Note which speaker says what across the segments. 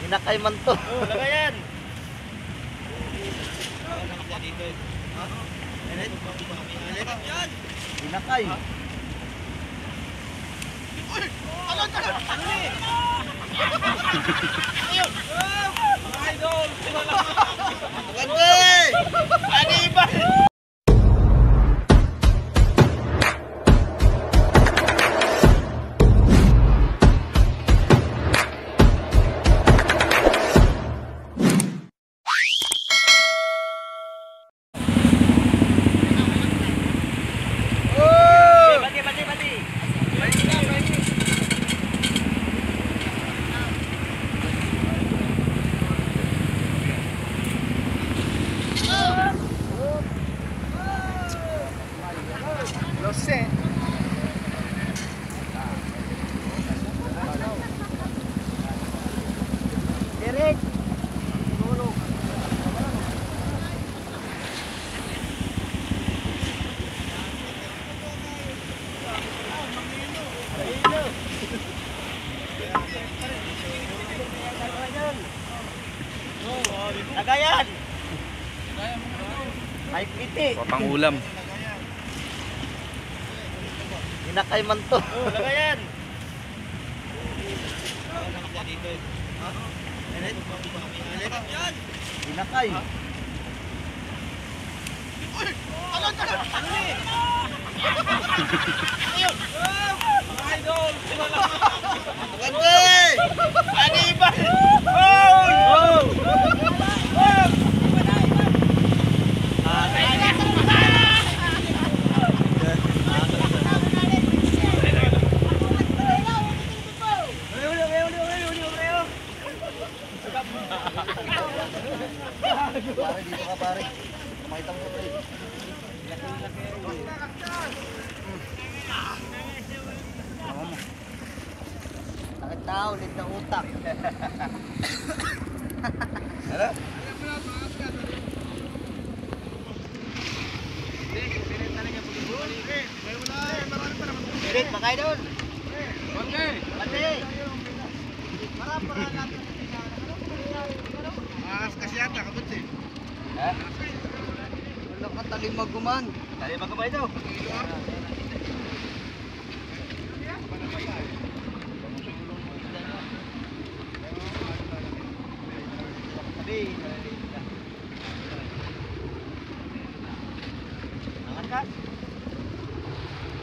Speaker 1: Inakay man to.
Speaker 2: Oh, lagayan.
Speaker 1: Inakay.
Speaker 2: Ano ni? Ayun. Idol.
Speaker 1: Ganda!
Speaker 2: Anibal.
Speaker 1: Derek.
Speaker 2: Lagayan.
Speaker 1: Ay piti.
Speaker 3: Pang ulam.
Speaker 1: Inakay man to.
Speaker 2: Oh, lagayan.
Speaker 1: Inakay.
Speaker 2: Ano ni? Ayun. Idol.
Speaker 1: Ganda!
Speaker 2: Anibal. Oh!
Speaker 1: Pare dito ka pare. Makita mo pare. Sakit tao, ulit ng utak. Ano? Direk, makay doon. Pati. Para lahat.
Speaker 2: Kasi yata, kabut eh.
Speaker 1: Ha? Wala ka talimaguman.
Speaker 2: Talimag ka ba ito? Nangangkas?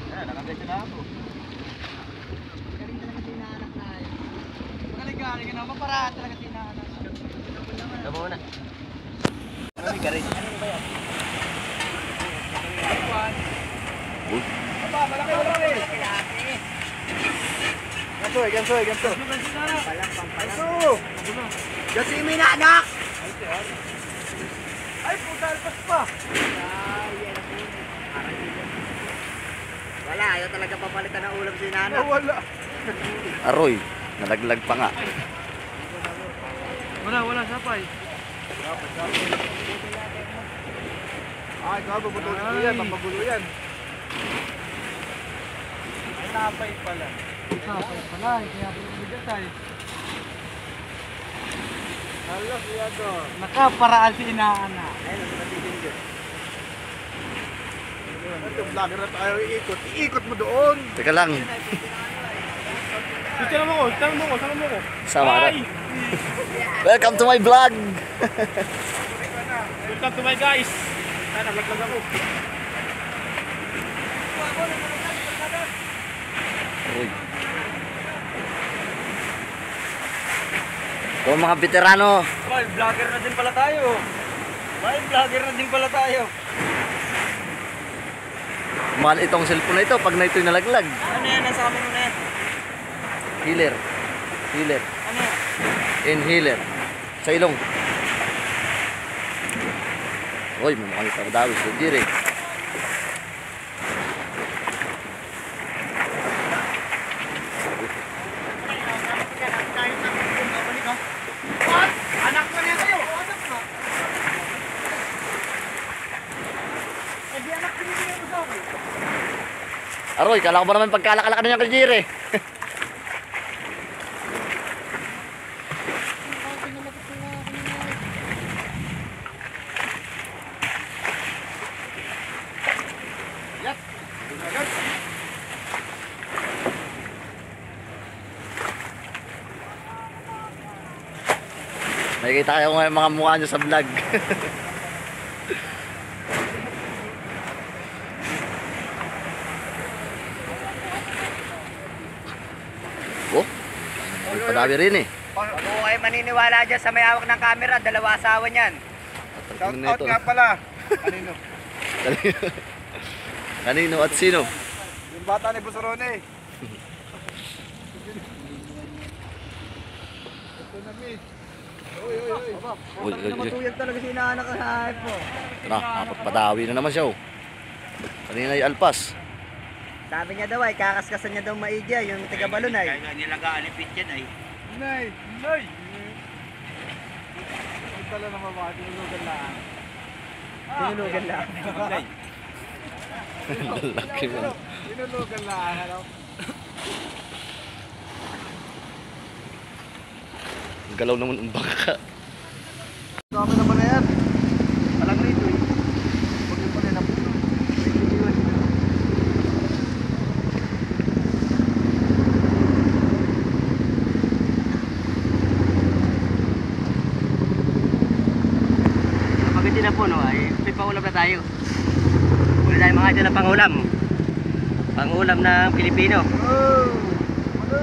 Speaker 2: Nakangkas na ako.
Speaker 1: Galing talaga tinaanak na yun.
Speaker 2: Magaling ka naman, para talaga tinaanak.
Speaker 1: Ito muna. Ano ni Garin? Ano ba yan?
Speaker 2: Aba, malaki.
Speaker 1: Ganto.
Speaker 2: Palang pampalang.
Speaker 1: Kasi may naanak!
Speaker 2: Ay, puta, alpas pa.
Speaker 1: Wala, ayaw talaga papalitan ng ulam si nana.
Speaker 2: Wala.
Speaker 3: Aroy, nalaglag pa nga.
Speaker 2: Wala, sapay. Ay, ikaw, bubutulin ko yan, mapagulo yan. Sapay pala. Kaya bumibigyan tayo. Hala, siya to. Nakaparaan si inaana.
Speaker 1: Ayun, ang natigil dyan.
Speaker 2: Ito, vlogger na tayo iikot. Iikot mo doon.
Speaker 3: Teka lang.
Speaker 2: Tama mo ko.
Speaker 3: Sama ka. Welcome to my vlog.
Speaker 2: Welcome to my guys. Naglag ako.
Speaker 3: Aroy. Ito mga veterano.
Speaker 2: Well, vlogger na din pala tayo.
Speaker 3: Mahal itong cellphone na ito pag na ito'y nalaglag.
Speaker 2: Ano yan? Nasa amin mo na yan.
Speaker 3: Healer.
Speaker 2: Ano yan?
Speaker 3: Inhaler. Sa ilong. Uy, mukhang ipagdawis. Hindi rin.
Speaker 2: Anak mo niya kayo. Anak mo. Hindi anak pinibigay mo sa akin.
Speaker 3: Aroy, kala ko ba naman pagkalakalakan niya kay Jire? Nakikita kayo ngayon mga mukha nyo sa vlog. Oh, may padami rin eh.
Speaker 1: Huwag po kayo maniniwala dyan sa may hawak ng camera. Dalawa asawa niyan.
Speaker 2: Shout out nga pala. Kanino?
Speaker 3: Kanino at sino?
Speaker 2: Yung bata ni Busorone. Ito na, Mitch. Uy.
Speaker 3: Uy, uy, uy.
Speaker 1: Matuyag talaga si inaanak ka sa hype po.
Speaker 3: Ito na, mapagpadawi na naman siya oh. Kanina yung alpas.
Speaker 1: Sabi niya daw ay kakaskasan niya daw maigya yung tiga-balon ay.
Speaker 4: Kaya nga nilaga-alipit yan ay.
Speaker 2: Nay! Ito tala naman mga tinulugan lang.
Speaker 1: Tinulugan lang.
Speaker 3: Laki mo.
Speaker 2: Tinulugan lang, ano?
Speaker 3: Ang galaw naman ang baka.
Speaker 2: Dami naman na yan. Alang rito eh. Huwag yung pala na puno.
Speaker 1: Pagdating na po no ay may pangulam na tayo. Muli tayo mga idol ng pangulam. Pangulam ng Pilipino.
Speaker 2: Oh! Ano?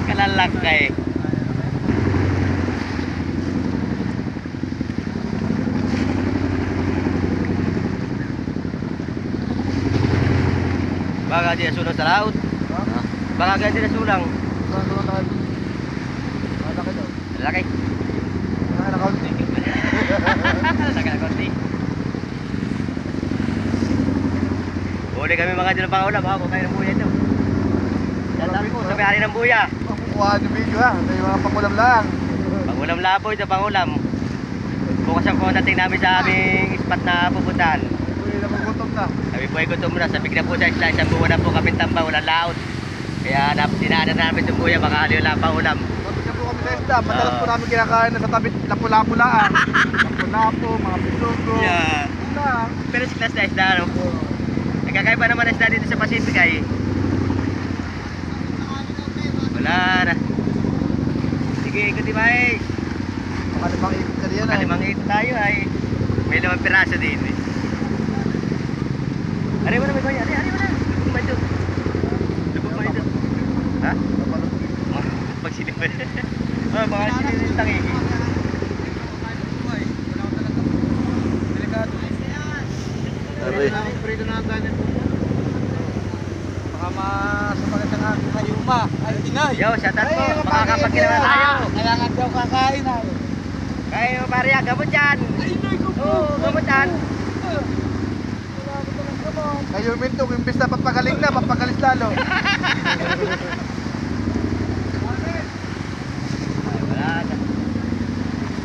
Speaker 1: Kalalakay. Baka di na sulang sa laut.
Speaker 2: Ha?
Speaker 1: Baka di na sulang.
Speaker 2: Saan naman tayo? Malaki daw.
Speaker 1: Lalaki.
Speaker 2: Nakaunti.
Speaker 1: Laki na konti. Huli kami mga idol ng pangulam. Ha? Kung kayo ng buya ito. Dalaw po sa may-ari ng buya.
Speaker 2: Makukuha ng video ha. May mga pangulam lang.
Speaker 1: Pangulam lang po ito, pangulam. Bukas ang kontating namin sa aming spot na pupuntahan.
Speaker 2: Uy, nakukutom na.
Speaker 1: Kami po ay gutom na. Sabi na po sa isla, isang buwan na po kami tamba, walang laot. Kaya dinaanan namin itong buya, baka haliw lang pa ulam.
Speaker 2: Tapos na po kami sa isda. Madalas po namin kinakain na sa tabi. Lapu-lapu lang. Lapu-lapu, mga pilugo.
Speaker 1: Yeah.
Speaker 2: Wala.
Speaker 1: Pero si class na isda, ano? Nagkakaiba naman ang isda dito sa Pacific ay. Wala na. Sige, ikuti ba eh.
Speaker 2: Makalimang ikot ka riyan.
Speaker 1: Kalimang ito tayo ay. May 5 piraso din eh. Ari mo na, may kuya. Ari mo na. Lubog ba ito? Lubog ba ito? Ha? Pag sinipin. Oh, baka sinipin yung tangi.
Speaker 3: Aray.
Speaker 2: Prito na ang ganyan. Baka masumalit ang aking hayuma. Ay, tinay.
Speaker 1: Yo, shout out po. Makakapagkilala tayo.
Speaker 2: Kailangan daw kakain ay.
Speaker 1: Kaya pariya, gamot yan. Oo, gamot yan.
Speaker 2: Kayo minto, imbis na papagaling na, papagalis lalo.
Speaker 1: Wala na.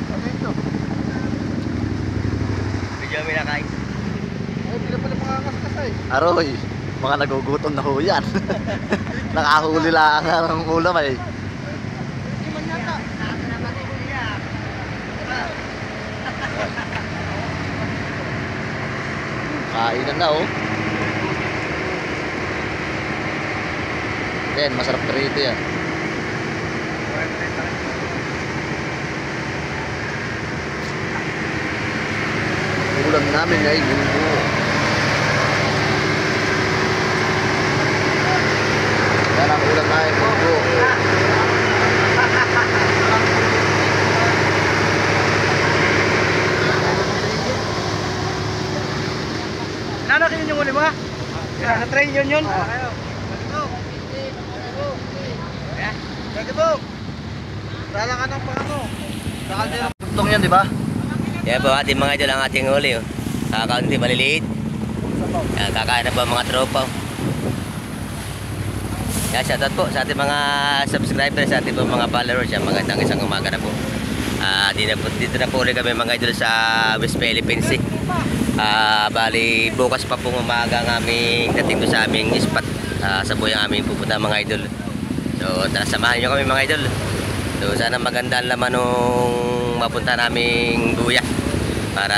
Speaker 2: Ano ito?
Speaker 1: Medyo kami nakain.
Speaker 2: Ay, hindi na pala makakaskas ay.
Speaker 3: Aroy, mga nagugutom na ho yan. Nakahuli lang ang ulam eh. Kainan na oh. Yan, masarap na rito yan. Ulam namin ay gulbo. Yan ang ulam namin, gulbo.
Speaker 1: Nanakin yung uli mo ha? Sa train yun.
Speaker 2: Sige po. Rala ka ng pangano. Sa kaldero.
Speaker 3: Tutong yan, di ba?
Speaker 1: Yan po ating mga idol ang ating uli. Oh. Kakaunti maliliit. Yan, kakain na po ang mga tropa. Oh. Yan, shoutout po sa ating mga subscribers, sa ating po mga followers. Yan, magandang isang umaga na po. Dito na po ulit kami mga idol sa West Philippines. Bali, bukas pa pong umaga ang aming dating doon sa aming spot sa buhay ang aming pupunta mga idol. So, tara samahan nyo kami mga idol. So, sana maganda ang laman nung mapunta naming buya para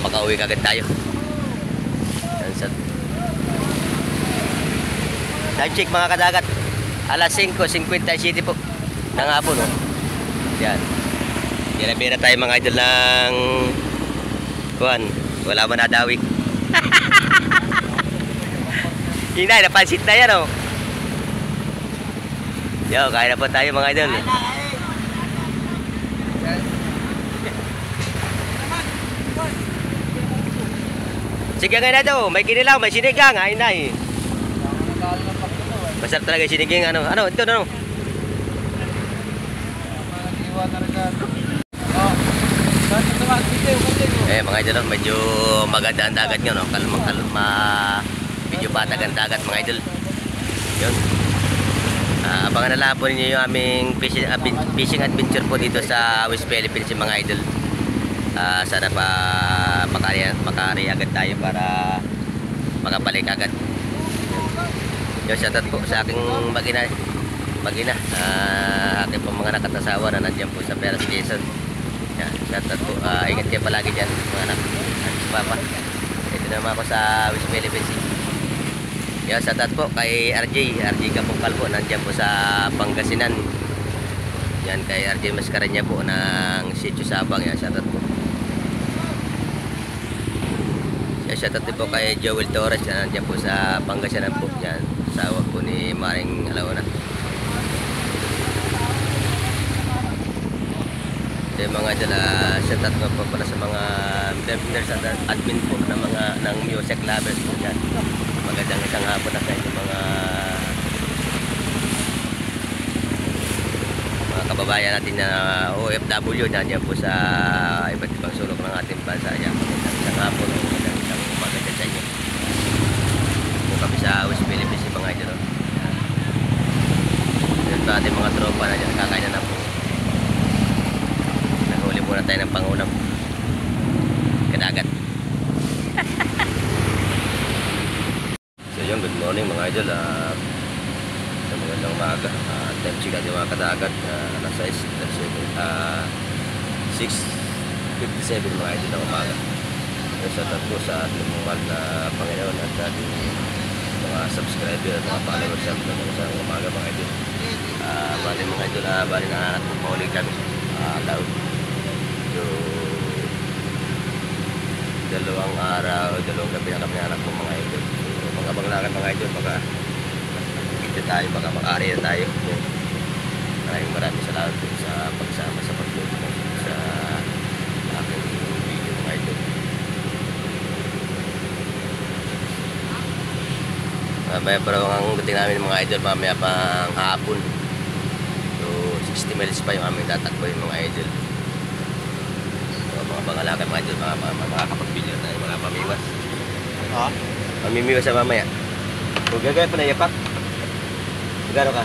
Speaker 1: makauwi kagad tayo. Quezon. Time check mga kadagat. Alas 5:57 po ng hapon. Oh. Yan. Bira-bira tayo mga idol ng kuwan. Wala man nadawi. Hinay, napansit na yan oh. Yo, kaya na po tayo mga idol. Sige nga na daw, may kinilaw, may sinigang, ay nay. Masarap talaga yung sinigang, ano, ito, ano. Mga idol, medyo maganda ang dagat nyo, no? Kalma, medyo batag ang dagat mga idol. Yun. Abangan na lang po ninyo yung aming fishing adventure po dito sa West Philippines mga idol. Sana pa makari agad tayo para makabalik agad. Yung shoutout po sa aking magina aking po mga anak at asawa na nandiyan po sa Perez Quezon. Yan, shoutout po. Ingat kayo palagi dyan mga anak at papa. Ito naman ako sa West Philippines. Yan, shoutout po kay RJ Kapungkal po, nandiyan po sa Pangasinan. Yan, kay RJ Mascaranya po ng Sitio Sabang. Yan, shoutout po. Yan, shoutout din po kay Joel Torres, yan, nandiyan po sa Pangasinan po. Yan, asawa po ni Maring Alauna. Yung mga idol, shoutout nga po pala sa mga members at admin po ng music lovers po yan. Magandang isang hapon na sa inyo mga kababayan natin na OFW na dyan po sa iba't ibang sulok ng ating bansa. Yan, magandang isang hapon, magandang isang umaga dyan sa inyo. Po kami sa West Philippines mga idol. Yan pa ating mga tropa na dyan, kakain na po. Nahuli muna tayo ng pangulam. Kadagat. So yun, good morning mga idol. Sa magandang umaga. Time check natin mga kadagat. Nasa 6:57 mga idol ng umaga. Sa tatlo sa ating mahal na Panginoon at ating mga subscriber at mga followers sa isang umaga mga idol. Bali mga idol, bali na pumuli kami laut. So, dalawang gabi na kami anak ko mga idol. So, mga banglakan mga idol, baka kita tayo, baka makari na tayo. Maraming salamat sa pagsama sa pagtulong sa aking video mga idol. Pero ang dating namin mga idol mamaya pang hapon. So 60 miles pa yung aming tatakboy mga idol. So, mga pangalakan mga idol, mga kapag-bilyon na yung mga pamiwas. Mamimiwas sa mamaya. Kung gagawin pa na yapak. Gano ka?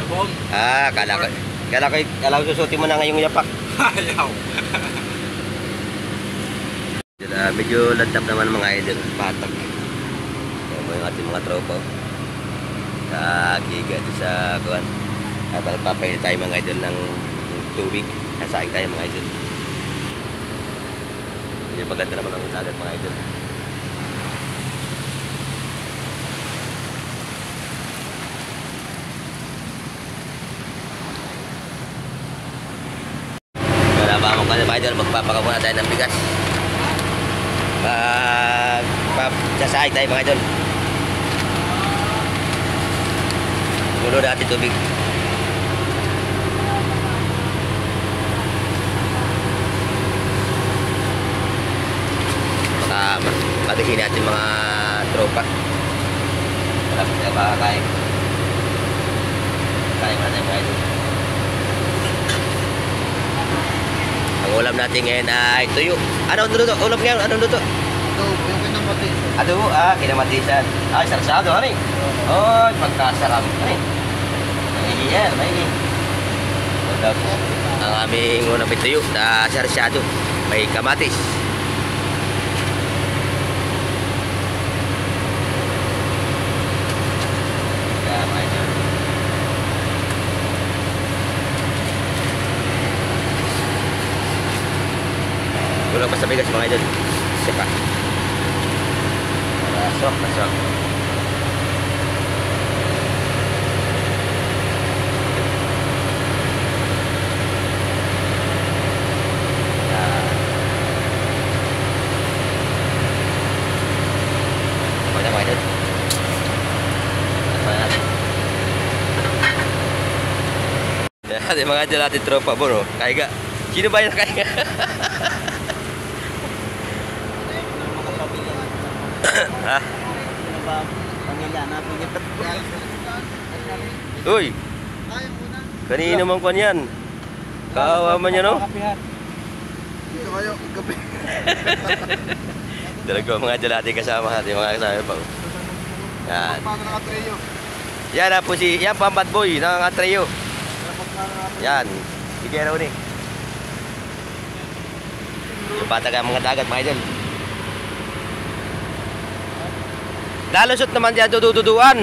Speaker 2: Sabong.
Speaker 1: Kala ko susutin mo na ngayong yapak.
Speaker 2: Ayaw.
Speaker 1: Medyo landap naman mga idol, patag. Yung ating mga tropa sa giga sa kuwan. At magpapahinit tayo mga idol ng tubig. Sasaing tayo mga idol. Medyo maganda naman ang dagat mga idol. Wala ba mga idol, magpapakabunan tayo ng bigas. Sasaing tayo mga idol. Gulo natin tubig. Patihin natin mga tropa. Malapit na makakain. Kain muna tayo mga idol. Ang ulam natin ngayon ay tuyo. Anong luto? Ulam ngayon, anong luto?
Speaker 2: Yung kinamatisan.
Speaker 1: Adobo, kinamatisan. Sarsado, ano eh? Oh, pagkasarap. Ano eh? Maigi yan, maigi. Ang aming unang pituyo na sarsado. May kamatis. Kulang pa sa bigas mga idol. Sipa. Pasok, pasok. Yan. Mga mga idol. Yan, yung mga idol natin tropa bro. Kaiga. Sino ba yung kaiga? Ha? Uy! Kanino man kwan yan? Kaawa man yan, no?
Speaker 2: Dito kayo, gabi.
Speaker 1: Talaga mga idol natin kasama natin, mga kasama pa. Yan.
Speaker 2: Paano naka-treyo?
Speaker 1: Yan na po si, yan pa ang bad boy ng Atreo. Yan. Sige raw ni. Yung patag ang mga dagat mga idol. Lalusot naman dyan dududuan.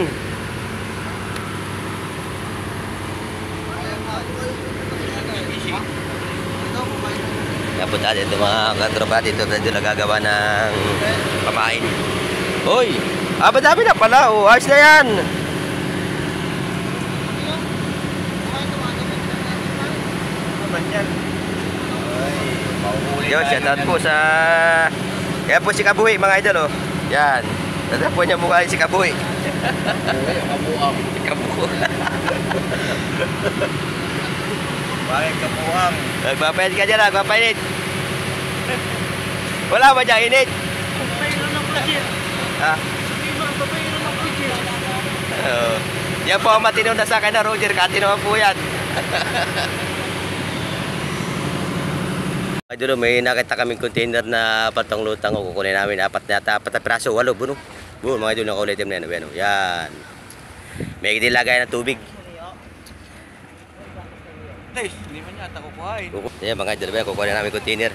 Speaker 1: Tapos natin ito mga katropa dito medyo nagagawa ng pamain. Hoy! Dami na pala. Oh, ayos na yan. Yo, shout out po sa... Kaya po si Kabuhi mga idol, oh. Yan. Tanda po niya mukha si Kabuhi.
Speaker 3: Kabuang.
Speaker 1: Kabuhi.
Speaker 3: Bakit kabuang?
Speaker 1: Nagpapayat ka dyan, nagpapayat. Wala ba dyan, init? Ha? Yan po ang matino na sa akin na Roger, katino po yan. Idol, may nakita kaming container na patong lutang o kukunin namin apat na piraso, 8 buno. Buno mga idol, nakaulitim na yan. Yan. May dilagay na tubig.
Speaker 3: Hindi man yata kukuhain.
Speaker 1: Yan mga idol, kukunin namin container.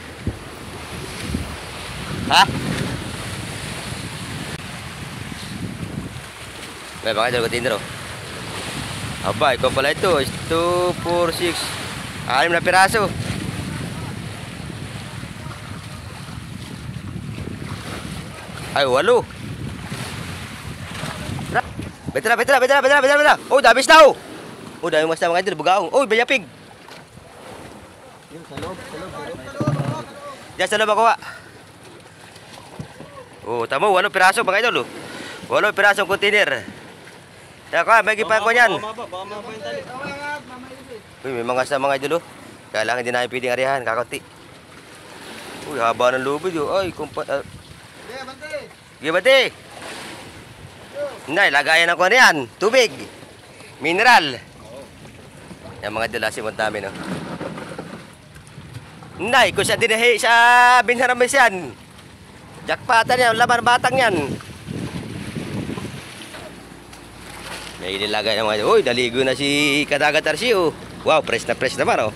Speaker 1: Ha? May mga idol, container oh. Aba, ikaw pala ito. 2, 4, 6. 6 na piraso. Ay, 8. Betra. Oh, dabis na oh. Oh, dami mas na mga idol, bugaong. Oh, bayapig. Diyan sa loob ako, ha. Oh, tamo, 8 piraso mga idol, oh. 8 pirasong container. Kaya may gipan ko niyan. Uy, may mga sa mga idol, oh. Kaya lang hindi namin pwedeng arihan, kakunti. Uy, haba ng lubid, oh. Ay, kumpat. Gibati. Nay, lagayan ako niyan. Tubig. Mineral. Yan mga idol, simon namin, oh. Nay, kung siya dinahi sa binharamis yan. Jakpatan yan, laban batang yan. May nilagay ng mga idol. Uy, daligo na si Kadagat Arcio. Wow, fresh na fresh naman, oh.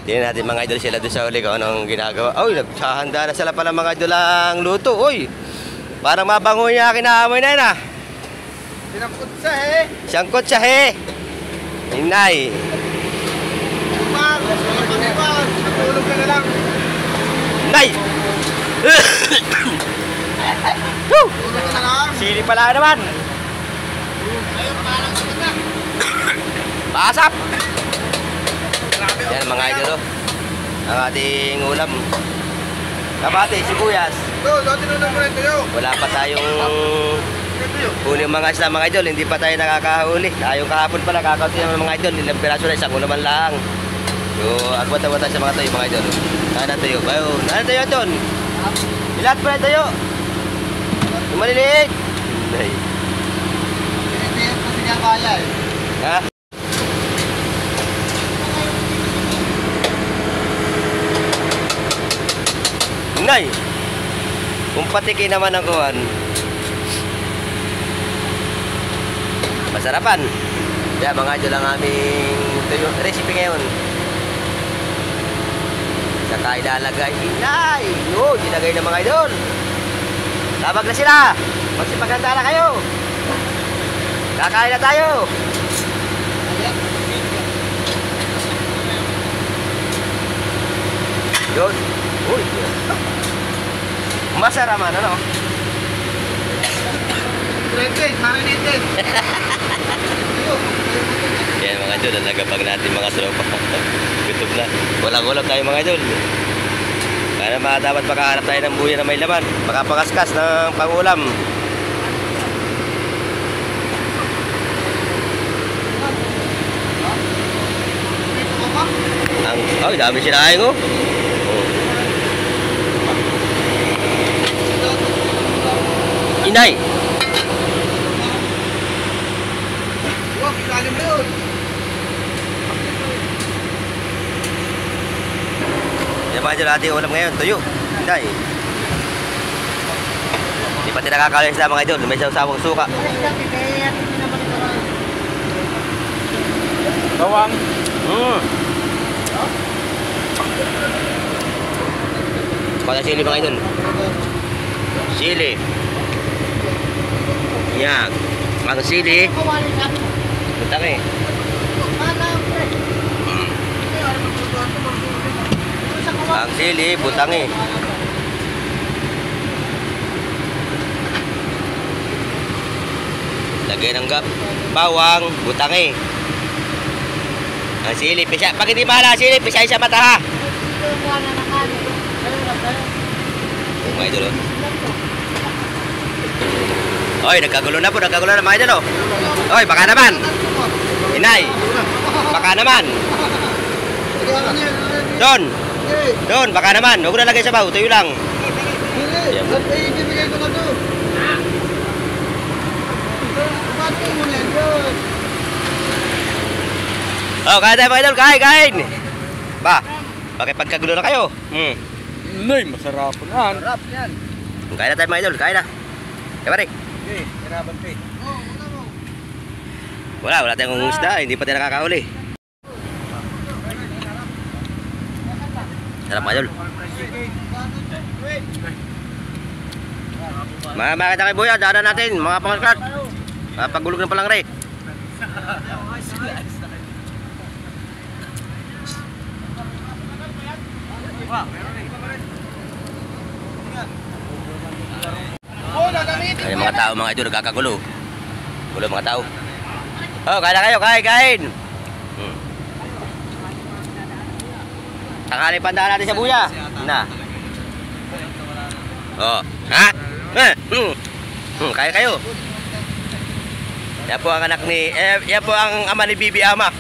Speaker 1: Tingnan natin mga idol sila doon sa uli kung anong ginagawa. Uy, naghahanda na sila pala mga idol ang luto. Uy, parang mabango niya kinaamoy na yun, ah.
Speaker 2: Sinangkot sa eh.
Speaker 1: Sangkot siya, he. Inay.
Speaker 2: Bang! Natulog ka na lang.
Speaker 1: Nay!
Speaker 2: Tulog ka na lang.
Speaker 1: Sili pala naman.
Speaker 2: Ayun, parang kapit na.
Speaker 1: Pasap! Yan mga idol, oh. Ang ating ulam. Kabate, sibuyas.
Speaker 2: Dati na lang rin tayo.
Speaker 1: Wala pa tayong huli mga isla mga idol. Hindi pa tayo nakakahuli. Tayong kahapon pa nakakaunti ng mga idol. Ilang piraso na, isang ulaman lang. So, agwat-agwatan sa mga tayo mga idol. Ano tayo? Ano tayo doon? Ilat pa na tayo. Yung maliliit. Ay.
Speaker 2: Pinitiyan ko siya kaya eh.
Speaker 1: Ha? Nay! Kung patiki naman ang kuhan. Masarapan. Yan mga idol ang aming recipe ngayon. Saka ilalagay. Inay! No, ginagay ng mga idol. Labag na sila. Magsipaganda na kayo. Kakain na tayo. Yun. Uy. Masaraman, ano?
Speaker 2: Breakfast, marinated.
Speaker 1: Yan mga idol, nagabag natin mga tropa. Gutom na. Walang ulam tayo mga idol. Kaya dapat makahanap tayo ng buya na may laman. Makapakaskas ng pangulam. Ay, dami sinaing oh. Inday.
Speaker 2: Wow, kikalim mo yun.
Speaker 1: Yan mga idol, ating ulam ngayon. Tuyo. Inday. Hindi pati nakakalis na mga idol. May sawang suka.
Speaker 2: Bawang.
Speaker 1: Pada sili mga idol. Sili. Yan. Ang sili. Butang eh. Ang sili, butang eh. Lagay ng bawang, butang eh. Ang sili, pisa. Pag hindi mahala sili, pisay sa mata ha. Mga idol oh. Oy, nagkagulo na mga idol oh. Oy, baka naman. Inay. Baka naman. Doon, baka naman. Huwag na lagay sa baw, tuyo lang.
Speaker 2: Hindi. Ba't ay ibibigay ko na doon? Ba't kayo mo yan doon?
Speaker 1: Oh, kain tayo mga idol, kain. Ba, bakit pagkagulo na kayo?
Speaker 2: Nay, masarap yan. Sarap yan.
Speaker 1: Kain na tayo mga idol, kain na. Kaya pare.
Speaker 2: Okay, hirapan pa eh.
Speaker 1: Wala tayong isda, hindi pa tayo nakakahuli. Sarap mga idol. Makita kayo buya, daanan natin, mga pangaskat. Pagulog ng palangre. Ay, mga tao mga idol nagkakagulo. Gulo mga tao. Oh, kain na kayo, kain. Tanghali pandaan natin sa buya. Na. Oh, ha? Kaya kayo. Yan po ang anak ni yan po ang ama ni Bibi Ama.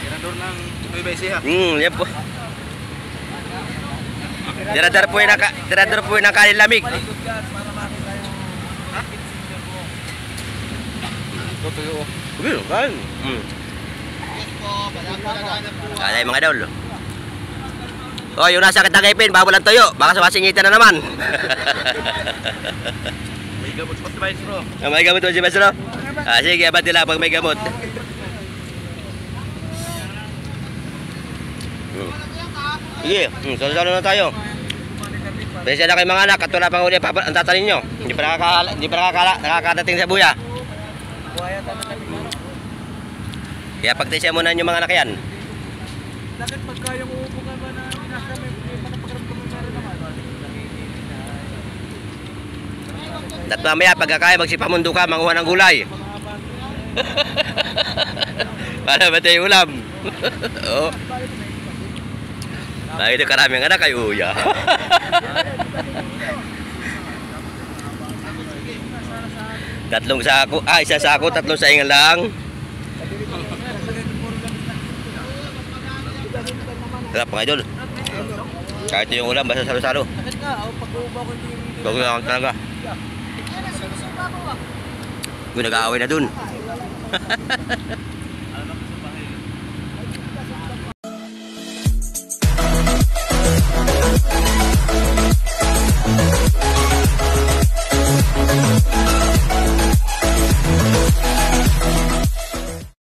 Speaker 2: Tirador ng Nueva Ecija.
Speaker 1: Yan po. Tirador po yung nakalilamig.
Speaker 2: Tutuyo.
Speaker 1: Kain. Kaya mga idol. Oh, yung nasa kitang bawal ang tuyo. Baka sumasingitan na naman.
Speaker 2: May gamot pa si Maestro.
Speaker 1: May gamot si Maestro. Sige, abad nila pag may gamot. Sige, salo-salo na tayo. Pwede na kayo mga anak at wala pang uli ang tatanin nyo. Hindi pa nakakadating sa buya. Kaya pagtisya muna yung mga anak yan.
Speaker 2: Bakit pagka yung uupo ka ba na nasa may panapagaramdam mo meron naman?
Speaker 1: At mamaya pagkakaya magsipamundo ka, manguha ng gulay. Para ba tayo ulam? Oo. Dahil karaming anak ay uya. Tatlong sako, isa sako, tatlong saingan lang. Sarap mga idol. Kahit yung ulam, basta salo-salo. Bago lang talaga. Nag-aaway na dun.